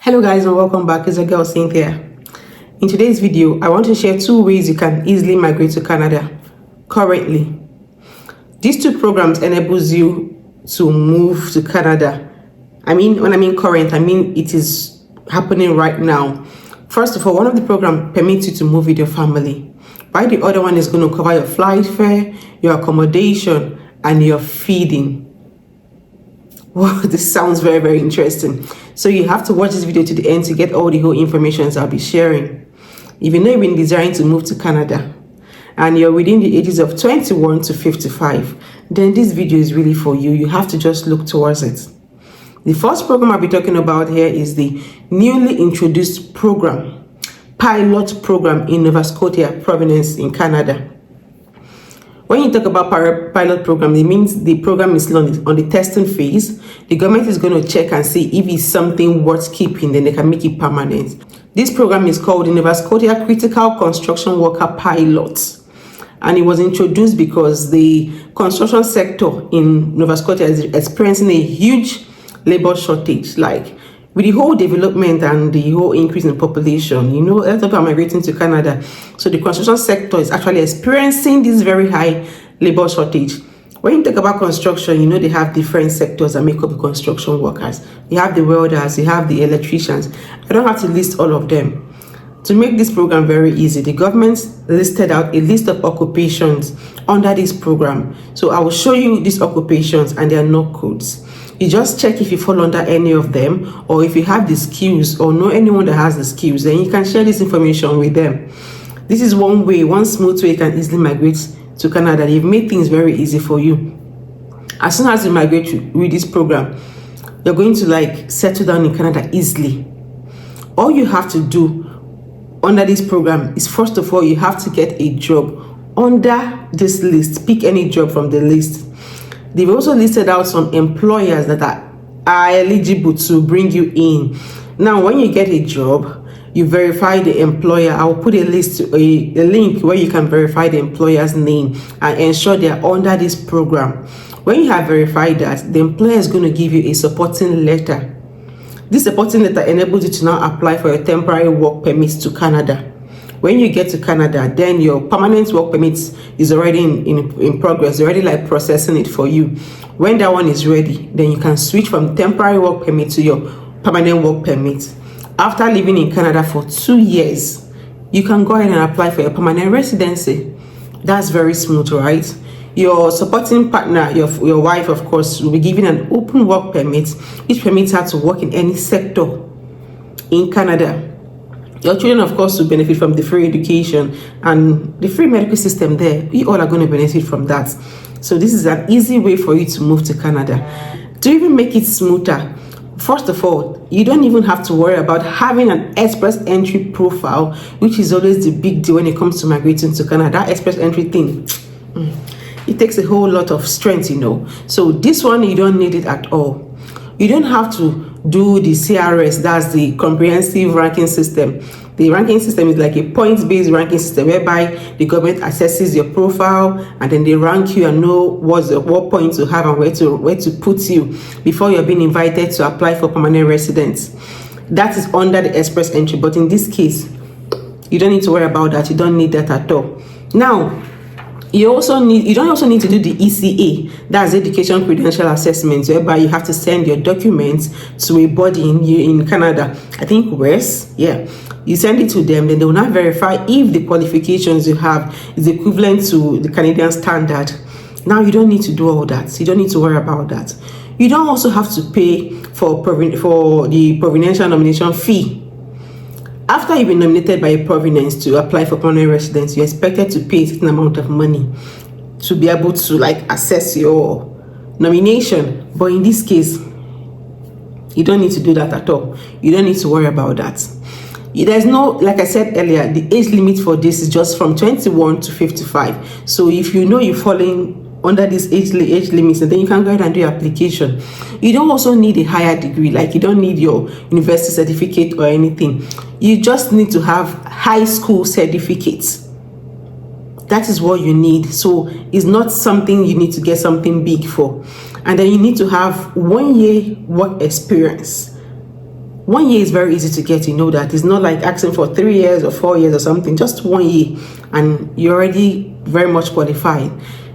Hello guys and welcome back. It's your girl Cynthia. In today's video, I want to share 2 ways you can easily migrate to Canada currently. These 2 programs enables you to move to Canada. When I mean current, I mean it is happening right now. First of all, one of the programs permits you to move with your family, while the other one is going to cover your flight fare, your accommodation, and your feeding. Wow, this sounds very, very interesting. So you have to watch this video to the end to get all the whole information I'll be sharing. If you know you've been desiring to move to Canada and you're within the ages of 21 to 55, then this video is really for you. You have to just look towards it. The first program I'll be talking about here is the newly introduced program, pilot program in Nova Scotia province in Canada. When you talk about pilot program, it means the program is on the testing phase. The government is going to check and see if it's something worth keeping, then they can make it permanent. This program is called the Nova Scotia Critical Construction Worker Pilot. And it was introduced because the construction sector in Nova Scotia is experiencing a huge labor shortage. Like with the whole development and the whole increase in population, a lot of people are migrating to Canada. So the construction sector is actually experiencing this very high labor shortage. When you talk about construction, they have different sectors that make up the construction workers. You have the welders, you have the electricians. I don't have to list all of them. To make this program very easy, the government listed out a list of occupations under this program. So I will show you these occupations and their no codes. You just check if you fall under any of them, or if you have the skills or know anyone that has the skills, then you can share this information with them. This is one smooth way you can easily migrate to Canada. They've made things very easy for you. As soon as you migrate with this program, you're going to settle down in Canada easily. All you have to do under this program is, first of all, you have to get a job under this list. Pick any job from the list. They've also listed out some employers that are eligible to bring you in. Now, when you get a job, you verify the employer. I'll put a link where you can verify the employer's name and ensure they're under this program. When you have verified that, the employer is going to give you a supporting letter. This supporting letter enables you to now apply for your temporary work permits to Canada. When you get to Canada, then your permanent work permit is already in progress. They're already processing it for you. When that one is ready, then you can switch from temporary work permit to your permanent work permit. After living in Canada for 2 years, you can go ahead and apply for your permanent residency. That's very smooth, right? Your supporting partner, your wife, of course, will be given an open work permit, which permits her to work in any sector in Canada. Your children, of course, will benefit from the free education and the free medical system there. We all are going to benefit from that. So this is an easy way for you to move to Canada. To even make it smoother, first of all, you don't even have to worry about having an express entry profile, which is always the big deal when it comes to migrating to Canada. That express entry thing, it takes a whole lot of strength, So this one, you don't need it at all. You don't have to do the CRS, that's the comprehensive ranking system. The ranking system is like a points-based ranking system whereby the government assesses your profile and then they rank you and know what points to have and where to put you before you're being invited to apply for permanent residence. That is under the express entry, but in this case, you don't need to worry about that. You don't need that at all. Now, you don't also need to do the ECA, that's Education Credential Assessment, whereby you have to send your documents to a body in Canada. I think WES, yeah. You send it to them, then they will not verify if the qualifications you have is equivalent to the Canadian standard. Now, you don't need to do all that. You don't need to worry about that. You don't also have to pay for the provincial nomination fee. After you've been nominated by a province to apply for permanent residence, you're expected to pay a certain amount of money to be able to assess your nomination. But in this case, you don't need to do that at all. You don't need to worry about that. There's no, like I said earlier, the age limit for this is just from 21 to 55. So if you're falling under this age limits, and then you can go ahead and do your application. You don't also need a higher degree, you don't need your university certificate or anything. You just need to have high school certificates. That is what you need. So it's not something you need to get something big for. And then you need to have 1 year work experience. 1 year is very easy to get, you know that. It's not like asking for 3 years or 4 years or something, just 1 year, and you're already very much qualified.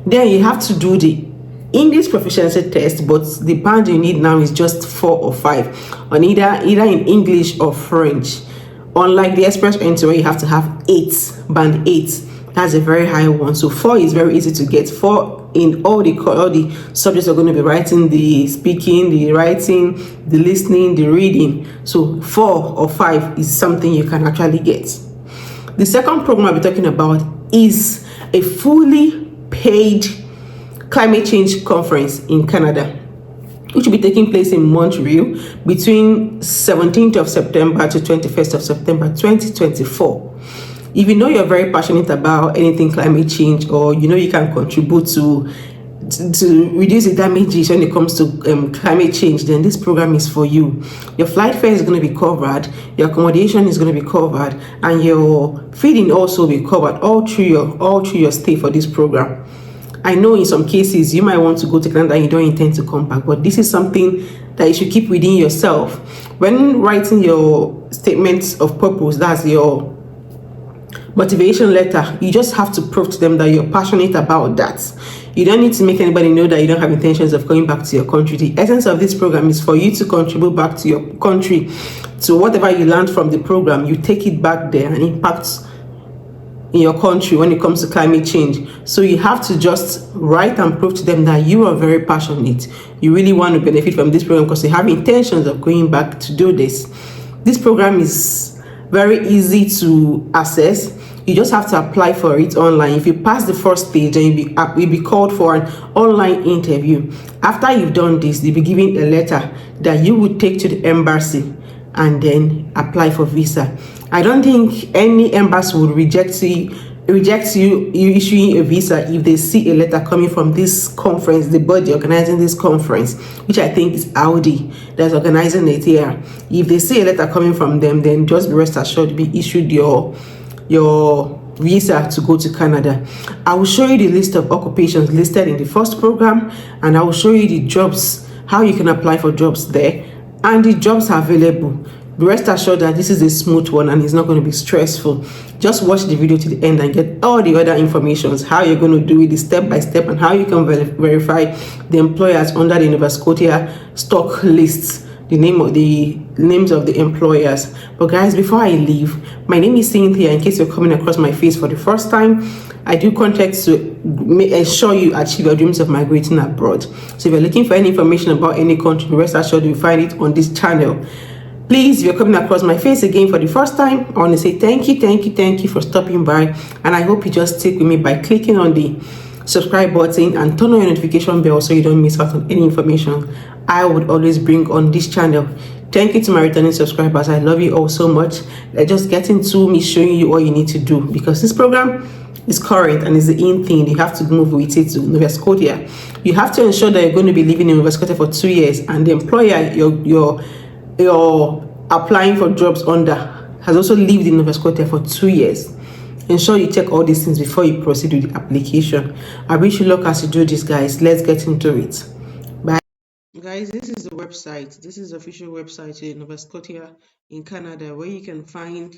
Then you have to do the English proficiency test, but the band you need now is just 4 or 5 on either in English or French. Unlike the express entry where you have to have 8, band 8, that's a very high one. So 4 is very easy to get. 4 in all the subjects are going to be writing, the speaking, the writing, the listening, the reading. So 4 or 5 is something you can actually get. The second program I'll be talking about is a fully paid climate change conference in Canada, which will be taking place in Montreal between 17th of September to 21st of September 2024. If you know you're very passionate about anything climate change, or you know you can contribute to reduce the damages when it comes to climate change, then this program is for you. Your flight fare is going to be covered, your accommodation is going to be covered, and your feeding also will be covered all through your stay for this program. I know in some cases you might want to go to Canada and you don't intend to come back, but this is something that you should keep within yourself. When writing your statements of purpose, that's your motivation letter, you just have to prove to them that you're passionate about that. You don't need to make anybody know that you don't have intentions of going back to your country. The essence of this program is for you to contribute back to your country. So whatever you learned from the program, you take it back there and impact in your country when it comes to climate change. So you have to just write and prove to them that you are very passionate. You really want to benefit from this program because you have intentions of going back to do this. This program is very easy to access. You just have to apply for it online. If you pass the first stage, then you'll be called for an online interview. After you've done this, they'll be giving a letter that you would take to the embassy and then apply for visa. I don't think any embassy would reject you issuing a visa if they see a letter coming from this conference, the body organizing this conference, which I think is Audi that's organizing it here. If they see a letter coming from them, then just rest assured be issued your visa to go to Canada. I will show you the list of occupations listed in the first program, and I will show you the jobs, how you can apply for jobs there, and the jobs are available. Rest assured that this is a smooth one and it's not going to be stressful. Just watch the video to the end and get all the other informations, how you're going to do it, the step by step, and how you can verify the employers under the Nova Scotia stock lists, the names of the employers. But guys, before I leave, my name is Cynthia. In case you're coming across my face for the first time, I do content to ensure you achieve your dreams of migrating abroad. So if you're looking for any information about any country, rest assured you'll find it on this channel. Please, if you're coming across my face again for the first time, I want to say thank you for stopping by, and I hope you just stick with me by clicking on the subscribe button and turn on your notification bell so you don't miss out on any information I would always bring on this channel. Thank you to my returning subscribers. I love you all so much. Let's just get into me showing you what you need to do, because this program is current and is the in thing. You have to move with it to Nova Scotia. You have to ensure that you're going to be living in Nova Scotia for 2 years, and the employer you're applying for jobs under has also lived in Nova Scotia for 2 years. Ensure you check all these things before you proceed with the application. I wish you luck as you do this, guys. Let's get into it. Bye. Guys, this is the website. This is the official website in Nova Scotia in Canada, where you can find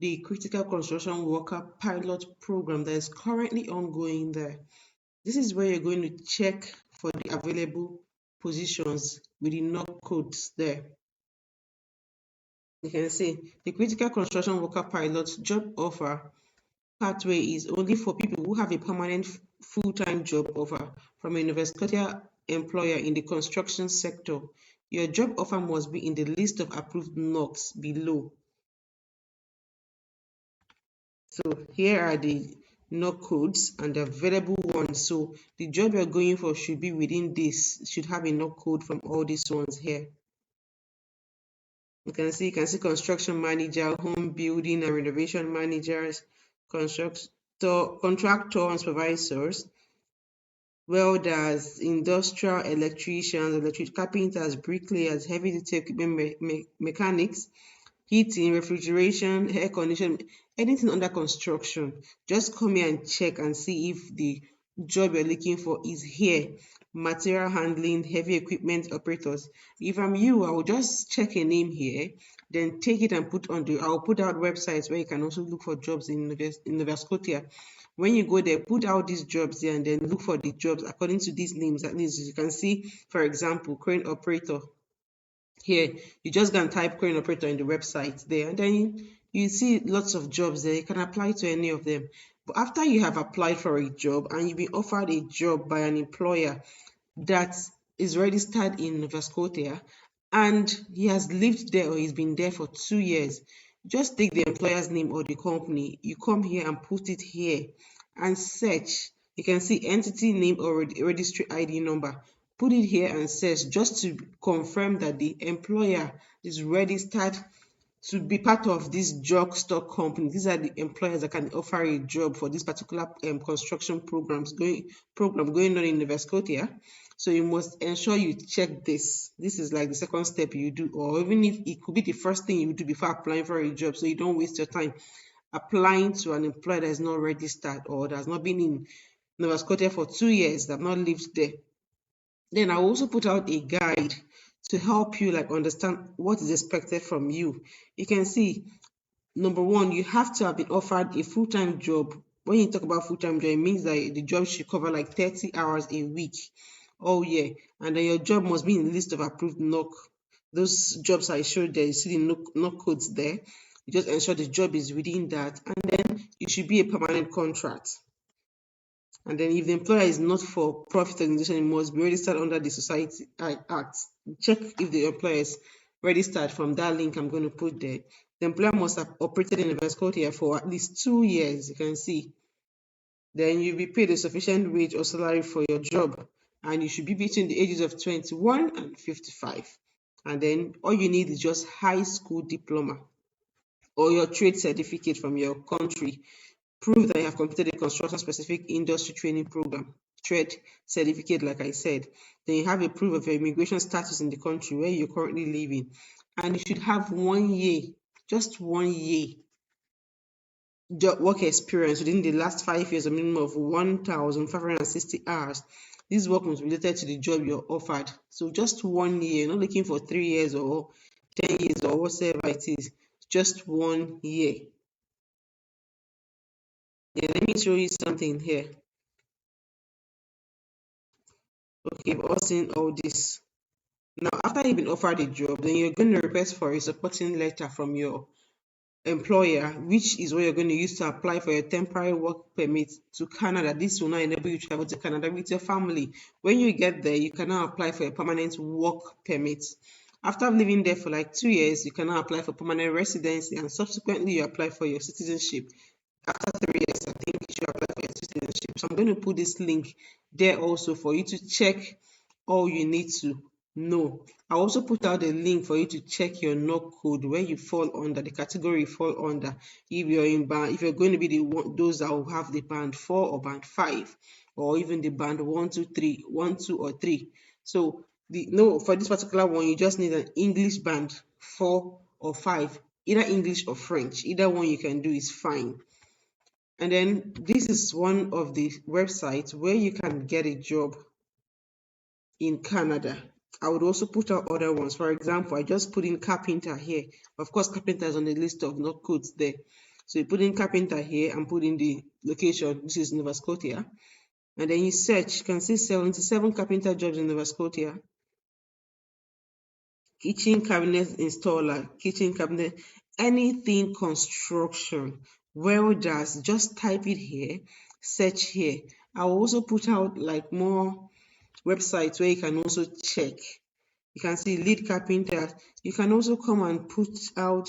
the critical construction worker pilot program that is currently ongoing there. This is where you're going to check for the available positions with the knock codes there. You can see the critical construction worker pilot job offer pathway is only for people who have a permanent full-time job offer from a Nova Scotia employer in the construction sector. Your job offer must be in the list of approved knocks below. So here are the knock codes and the available ones. So the job you're going for should be within this, should have a knock code from all these ones here. You can see construction manager, home building and renovation managers, contractor and supervisors, welders, industrial electricians, carpenters, bricklayers, heavy duty equipment mechanics, heating, refrigeration, air conditioning, anything under construction. Just come here and check and see if the job you're looking for is here. material handling, heavy equipment operators. If I'm you, I will just check a name here, then take it and put on the, I'll put out websites where you can also look for jobs in Nova Scotia. When you go there, put out these jobs there and then look for the jobs according to these names. At least you can see, for example, crane operator. Here, you just go and type crane operator in the website there, and then you see lots of jobs there. You can apply to any of them. But after you have applied for a job and you've been offered a job by an employer that is registered in Nova Scotia and he has lived there or he's been there for 2 years, just take the employer's name or the company. You come here and put it here and search. You can see entity name or registry ID number. Put it here and search just to confirm that the employer is registered to be part of this job stock company. These are the employers that can offer a job for this particular construction program going on in Nova Scotia. So you must ensure you check this. This is like the second step you do, or even if it could be the first thing you do before applying for a job, so you don't waste your time applying to an employer that is not registered or that has not been in Nova Scotia for 2 years, that have not lived there. Then I also put out a guide to help you like understand what is expected from you. You can see, number one, you have to have been offered a full-time job. When you talk about full-time job, it means that the job should cover like 30 hours a week. Oh yeah, and then your job must be in the list of approved NOC. Those jobs I showed there, you see the NOC codes there. You just ensure the job is within that, and then it should be a permanent contract. And then if the employer is not for profit organization, it must be registered under the Society Act. Check if the employer is registered from that link I'm going to put there. The employer must have operated in Nova Scotia for at least 2 years, you can see. Then you'll be paid a sufficient wage or salary for your job, and you should be between the ages of 21 and 55. And then all you need is just high school diploma or your trade certificate from your country. Prove that you have completed a construction specific industry training program, trade certificate, like I said. Then you have a proof of your immigration status in the country where you're currently living. And you should have 1 year, just 1 year job work experience within the last 5 years, a minimum of 1,560 hours. This work must be related to the job you're offered. So just 1 year, not looking for 3 years or 10 years or whatever it is, just 1 year. Yeah, let me show you something here. Okay, we've all seen all this. Now, after you've been offered a job, then you're going to request for a supporting letter from your employer, which is what you're going to use to apply for your temporary work permit to Canada. This will now enable you to travel to Canada with your family. When you get there, you can now apply for a permanent work permit. After living there for like 2 years, you can now apply for permanent residency, and subsequently you apply for your citizenship. After 3 years, I think you should apply for your citizenship. So I'm going to put this link there also for you to check all you need to know. I also put out a link for you to check your NOC code, where you fall under, the category you fall under. If you're in band, if you're going to be those that will have the band 4 or band 5, or even the band 1, 2, 3, 1, 2, or 3. So for this particular one, you just need an English band 4 or 5, either English or French. Either one you can do is fine. And then this is one of the websites where you can get a job in Canada. I would also put out other ones. For example, I just put in carpenter here. Of course, carpenter is on the list of NOC codes there. So you put in carpenter here and put in the location. This is Nova Scotia. And then you search. You can see 77 carpenter jobs in Nova Scotia. Kitchen cabinet installer, kitchen cabinet, anything construction, welders, just type it here, search here. I will also put out like more websites where you can also check. You can see lead carpenter. You can also come and put out,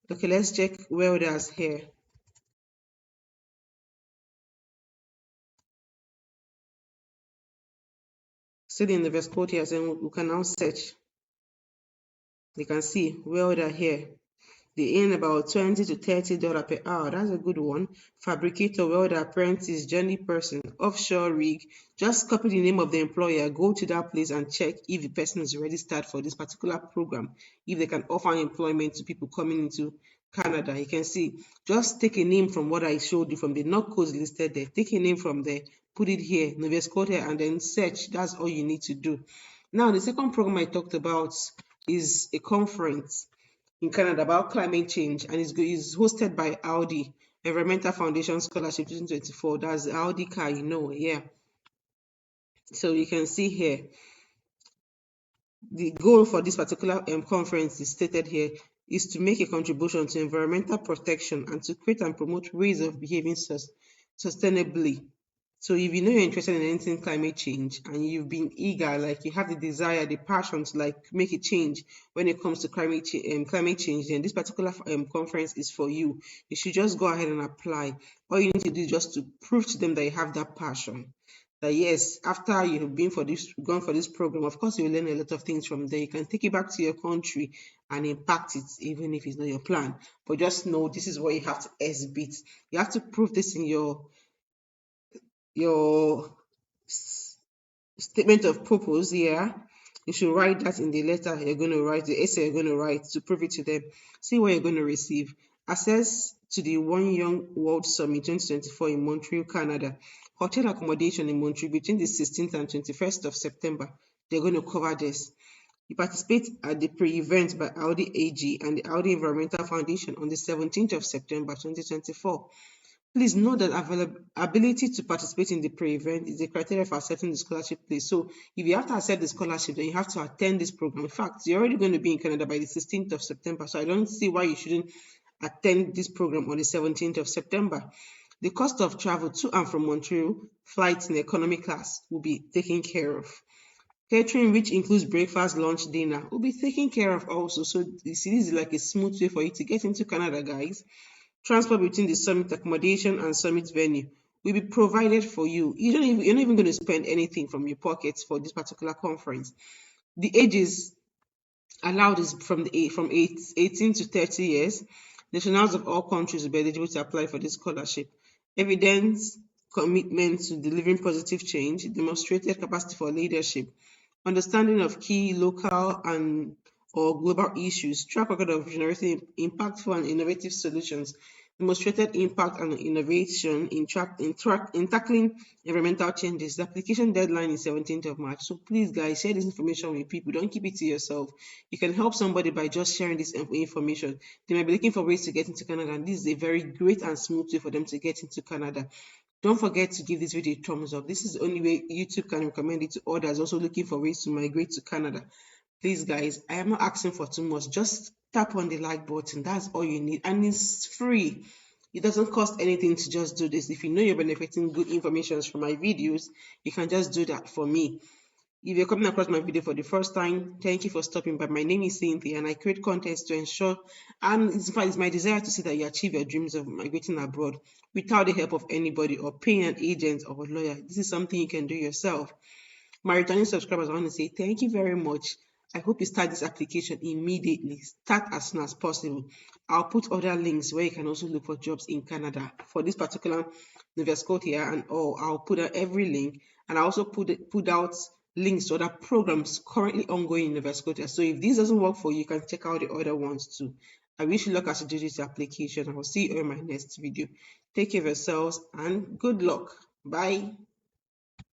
okay, let's check welders here. Still in the Nova Scotia, and we can now search. You can see welder here. They earn about $20 to $30 per hour. That's a good one. Fabricator, welder, apprentice, journey person, offshore rig. Just copy the name of the employer, go to that place and check if the person is registered for this particular program, if they can offer employment to people coming into Canada. You can see, just take a name from what I showed you from the NOC codes listed there. Take a name from there, put it here, Nova Scotia, and then search. That's all you need to do. Now, the second program I talked about is a conference in Canada about climate change, and it's hosted by Audi Environmental Foundation Scholarship 2024. That's the Audi car, yeah. So you can see here the goal for this particular conference is stated here is to make a contribution to environmental protection and to create and promote ways of behaving sustainably. So if you know you're interested in anything climate change and you've been eager, like you have the desire, the passion to like make a change when it comes to climate change, then this particular conference is for you. You should just go ahead and apply. All you need to do is just to prove to them that you have that passion. That yes, after you've gone for this program, of course you'll learn a lot of things from there. You can take it back to your country and impact it, even if it's not your plan. But just know this is what you have to exhibit. You have to prove this in your statement of purpose here. You should write that in the letter you're going to write, the essay you're going to write to prove it to them. See what you're going to receive. Access to the One Young World Summit 2024 in Montreal, Canada. Hotel accommodation in Montreal between the 16th and 21st of September. They're going to cover this. You participate at the pre-event by Audi AG and the Audi Environmental Foundation on the 17th of September 2024. Please note that ability to participate in the pre-event is a criteria for accepting the scholarship place. So if you have to accept the scholarship, then you have to attend this program. In fact, you're already going to be in Canada by the 16th of September. So I don't see why you shouldn't attend this program on the 17th of September. The cost of travel to and from Montreal, flights in economy class will be taken care of. Catering, which includes breakfast, lunch, dinner, will be taken care of also. So you see, this is like a smooth way for you to get into Canada, guys. Transport between the summit accommodation and summit venue will be provided for you. You're not even going to spend anything from your pockets for this particular conference. The ages allowed is from 18 to 30 years. Nationals of all countries will be eligible to apply for this scholarship. Evidence, commitment to delivering positive change, demonstrated capacity for leadership, understanding of key local and or global issues, track record of generating impactful and innovative solutions, demonstrated impact and innovation in tackling environmental changes. The application deadline is 17th of March. So please, guys, share this information with people. Don't keep it to yourself. You can help somebody by just sharing this information. They might be looking for ways to get into Canada, and this is a very great and smooth way for them to get into Canada. Don't forget to give this video a thumbs up. This is the only way YouTube can recommend it to others also looking for ways to migrate to Canada. Please, guys, I am not asking for too much. Just tap on the like button. That's all you need. And it's free. It doesn't cost anything to just do this. If you know you're benefiting good information from my videos, you can just do that for me. If you're coming across my video for the first time, thank you for stopping by. My name is Cynthia and I create content to ensure, and in fact, it's my desire to see that you achieve your dreams of migrating abroad without the help of anybody or paying an agent or a lawyer. This is something you can do yourself. My returning subscribers, I want to say thank you very much. I hope you start this application immediately. Start as soon as possible. I'll put other links where you can also look for jobs in Canada for this particular Nova Scotia and all. I'll put out every link, and I also put out links to other programs currently ongoing in Nova Scotia. So if this doesn't work for you, you can check out the other ones too. I wish you luck as you do this application. I will see you in my next video. Take care of yourselves and good luck. Bye.